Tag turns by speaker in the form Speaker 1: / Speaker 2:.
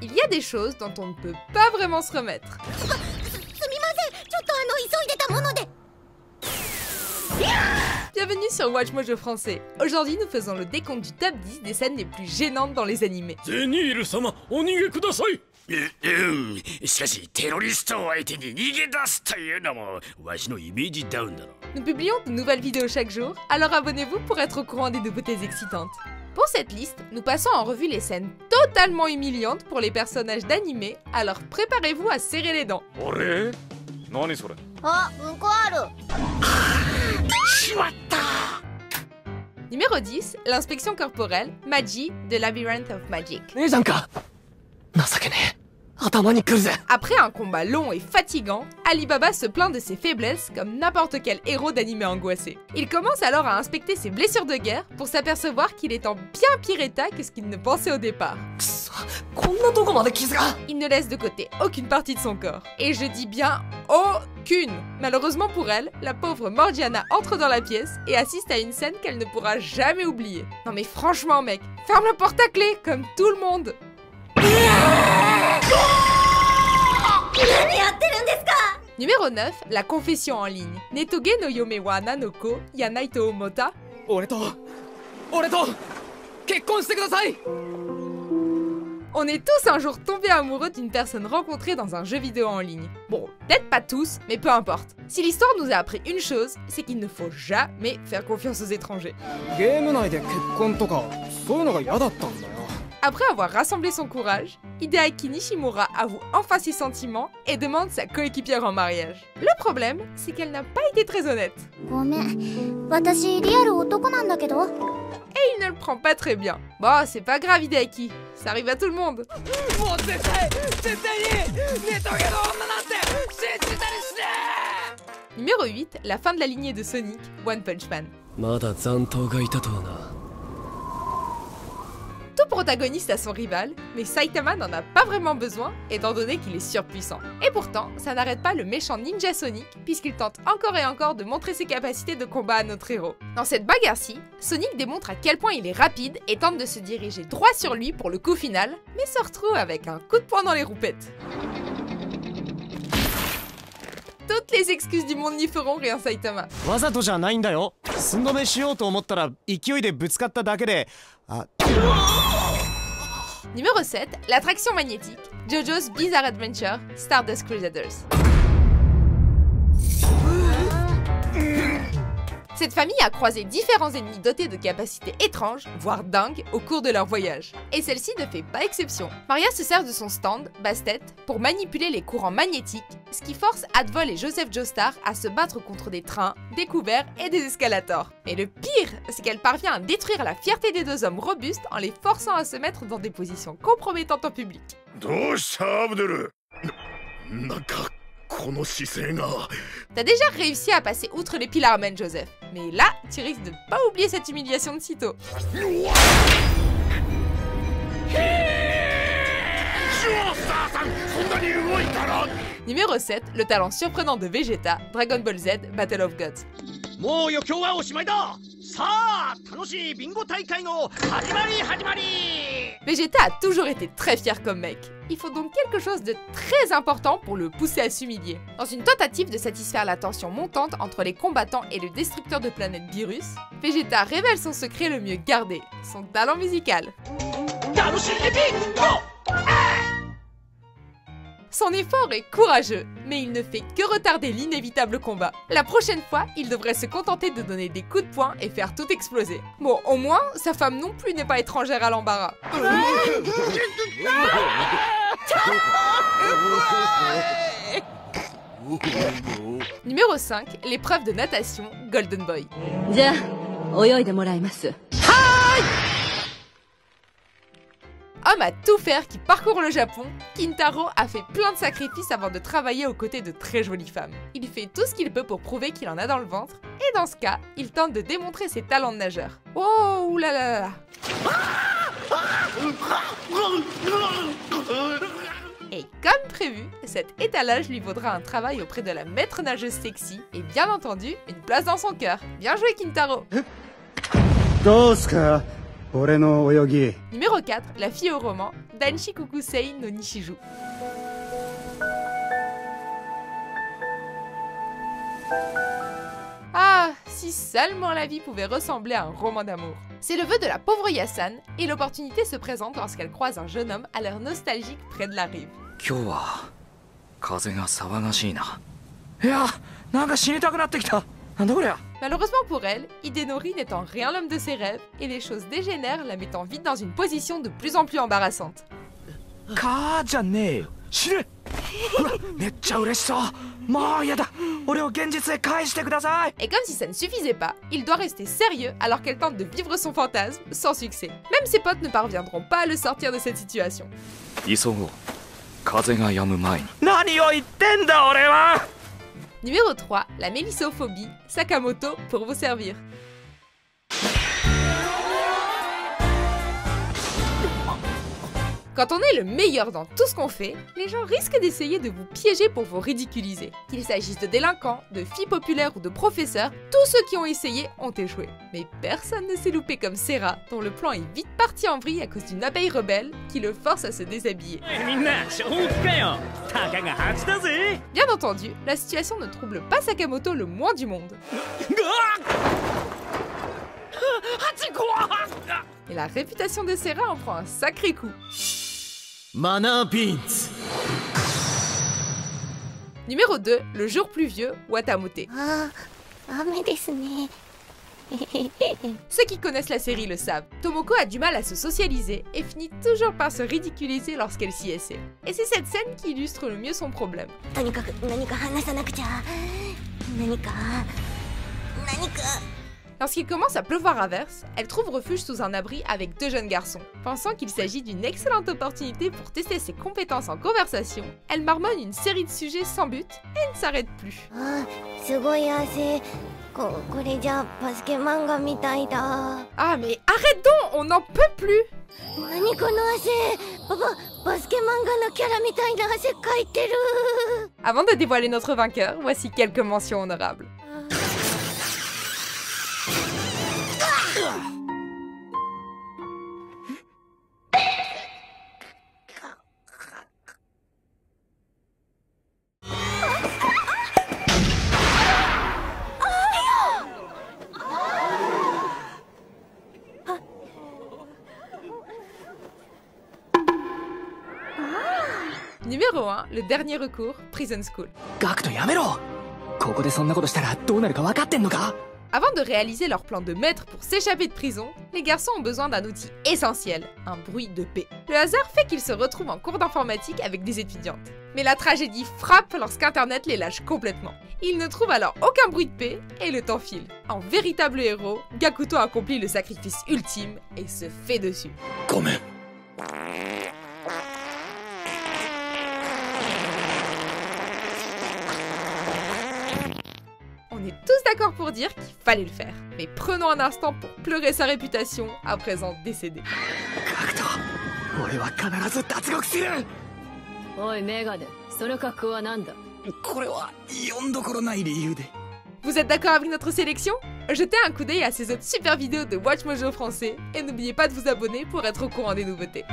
Speaker 1: il y a des choses dont on ne peut pas vraiment se remettre. Bienvenue sur Watch Mojo Français. Aujourd'hui, nous faisons le décompte du top 10 des scènes les plus gênantes dans les animés.
Speaker 2: Zénil-sama, on y est kudasai. しかしテロリストを相手に逃げ出すというのもわしのイメージダウンだろ。
Speaker 1: Nous publions de nouvelles vidéos chaque jour, alors abonnez-vous pour être au courant des nouveautés excitantes. Pour cette liste, nous passons en revue les scènes totalement humiliantes pour les personnages d'animés, alors préparez-vous à serrer les dents. Numéro 10, l'inspection corporelle, Magi de Labyrinth of Magic. Après un combat long et fatigant, Alibaba se plaint de ses faiblesses comme n'importe quel héros d'anime angoissé. Il commence alors à inspecter ses blessures de guerre pour s'apercevoir qu'il est en bien pire état que ce qu'il ne pensait au départ. Il ne laisse de côté aucune partie de son corps. Et je dis bien aucune. Malheureusement pour elle, la pauvre Morgiana entre dans la pièce et assiste à une scène qu'elle ne pourra jamais oublier. Non mais franchement mec, ferme la porte à clé comme tout le monde. Numéro 9, la confession en ligne. Netoge no yome wa nanoko yanai to omota. On est tous un jour tombés amoureux d'une personne rencontrée dans un jeu vidéo en ligne. Bon, peut-être pas tous, mais peu importe. Si l'histoire nous a appris une chose, c'est qu'il ne faut jamais faire confiance aux étrangers. Après avoir rassemblé son courage, Hideaki Nishimura avoue enfin ses sentiments et demande sa coéquipière en mariage. Le problème, c'est qu'elle n'a pas été très honnête. Et il ne le prend pas très bien. Bon, c'est pas grave Hideaki, ça arrive à tout le monde. Numéro 8, la fin de la lignée de Sonic, One Punch Man. Tout protagoniste a son rival, mais Saitama n'en a pas vraiment besoin, étant donné qu'il est surpuissant. Et pourtant, ça n'arrête pas le méchant ninja Sonic, puisqu'il tente encore et encore de montrer ses capacités de combat à notre héros. Dans cette bagarre-ci, Sonic démontre à quel point il est rapide et tente de se diriger droit sur lui pour le coup final, mais se retrouve avec un coup de poing dans les roupettes. Toutes les excuses du monde n'y feront rien, Saitama. Numéro 7, l'attraction magnétique, JoJo's Bizarre Adventure, Stardust Crusaders. Cette famille a croisé différents ennemis dotés de capacités étranges, voire dingues, au cours de leur voyage. Et celle-ci ne fait pas exception. Maria se sert de son stand, Bastet, pour manipuler les courants magnétiques, ce qui force Advol et Joseph Joestar à se battre contre des trains, des couverts et des escalators. Mais le pire, c'est qu'elle parvient à détruire la fierté des deux hommes robustes en les forçant à se mettre dans des positions compromettantes en public. T'as déjà réussi à passer outre les Pillarmen, Joseph. Mais là, tu risques de pas oublier cette humiliation de sitôt. Numéro 7, le talent surprenant de Vegeta, Dragon Ball Z, Battle of Gods. Vegeta a toujours été très fier comme mec. Il faut donc quelque chose de très important pour le pousser à s'humilier. Dans une tentative de satisfaire la tension montante entre les combattants et le destructeur de planète Beerus, Vegeta révèle son secret le mieux gardé, son talent musical. Son effort est courageux, mais il ne fait que retarder l'inévitable combat. La prochaine fois, il devrait se contenter de donner des coups de poing et faire tout exploser. Bon, au moins, sa femme non plus n'est pas étrangère à l'embarras. Numéro 5, l'épreuve de natation, Golden Boy. Homme à tout faire qui parcourt le Japon, Kintaro a fait plein de sacrifices avant de travailler aux côtés de très jolies femmes. Il fait tout ce qu'il peut pour prouver qu'il en a dans le ventre, et dans ce cas, il tente de démontrer ses talents de nageur. Oh oulala. Et comme prévu, cet étalage lui vaudra un travail auprès de la maître nageuse sexy et bien entendu, une place dans son cœur. Bien joué Kintaro.
Speaker 3: 俺の泳ぎ。
Speaker 1: Numéro 4, la fille au roman, Danshi Kukusei no Nishiju. Ah, si seulement la vie pouvait ressembler à un roman d'amour. C'est le vœu de la pauvre Yasan, et l'opportunité se présente lorsqu'elle croise un jeune homme à l'air nostalgique près de la rive. Malheureusement pour elle, Hidenori n'étant rien l'homme de ses rêves, et les choses dégénèrent, la mettant vite dans une position de plus en plus embarrassante. Et comme si ça ne suffisait pas, il doit rester sérieux alors qu'elle tente de vivre son fantasme sans succès. Même ses potes ne parviendront pas à le sortir de cette situation. Numéro 3, la mélissophobie, Sakamoto pour vous servir. Quand on est le meilleur dans tout ce qu'on fait, les gens risquent d'essayer de vous piéger pour vous ridiculiser. Qu'il s'agisse de délinquants, de filles populaires ou de professeurs, tous ceux qui ont essayé ont échoué. Mais personne ne s'est loupé comme Sera, dont le plan est vite parti en vrille à cause d'une abeille rebelle qui le force à se déshabiller. Bien entendu, la situation ne trouble pas Sakamoto le moins du monde. Et la réputation de Sera en prend un sacré coup. Numéro 2, le jour pluvieux, Watamote. Ceux qui connaissent la série le savent, Tomoko a du mal à se socialiser et finit toujours par se ridiculiser lorsqu'elle s'y essaie. Et c'est cette scène qui illustre le mieux son problème. Lorsqu'il commence à pleuvoir à verse, elle trouve refuge sous un abri avec deux jeunes garçons. Pensant qu'il s'agit d'une excellente opportunité pour tester ses compétences en conversation, elle marmonne une série de sujets sans but et ne s'arrête plus. Ah mais arrête donc, on n'en peut plus. Avant de dévoiler notre vainqueur, voici quelques mentions honorables. Numéro 1, le dernier recours, Prison School. Avant de réaliser leur plan de maître pour s'échapper de prison, les garçons ont besoin d'un outil essentiel, un bruit de paix. Le hasard fait qu'ils se retrouvent en cours d'informatique avec des étudiantes. Mais la tragédie frappe lorsqu'Internet les lâche complètement. Ils ne trouvent alors aucun bruit de paix et le temps file. En véritable héros, Gakuto accomplit le sacrifice ultime et se fait dessus. On est tous d'accord pour dire qu'il fallait le faire. Mais prenons un instant pour pleurer sa réputation, à présent décédée. Vous êtes d'accord avec notre sélection? Jetez un coup d'œil à ces autres super vidéos de WatchMojo français et n'oubliez pas de vous abonner pour être au courant des nouveautés.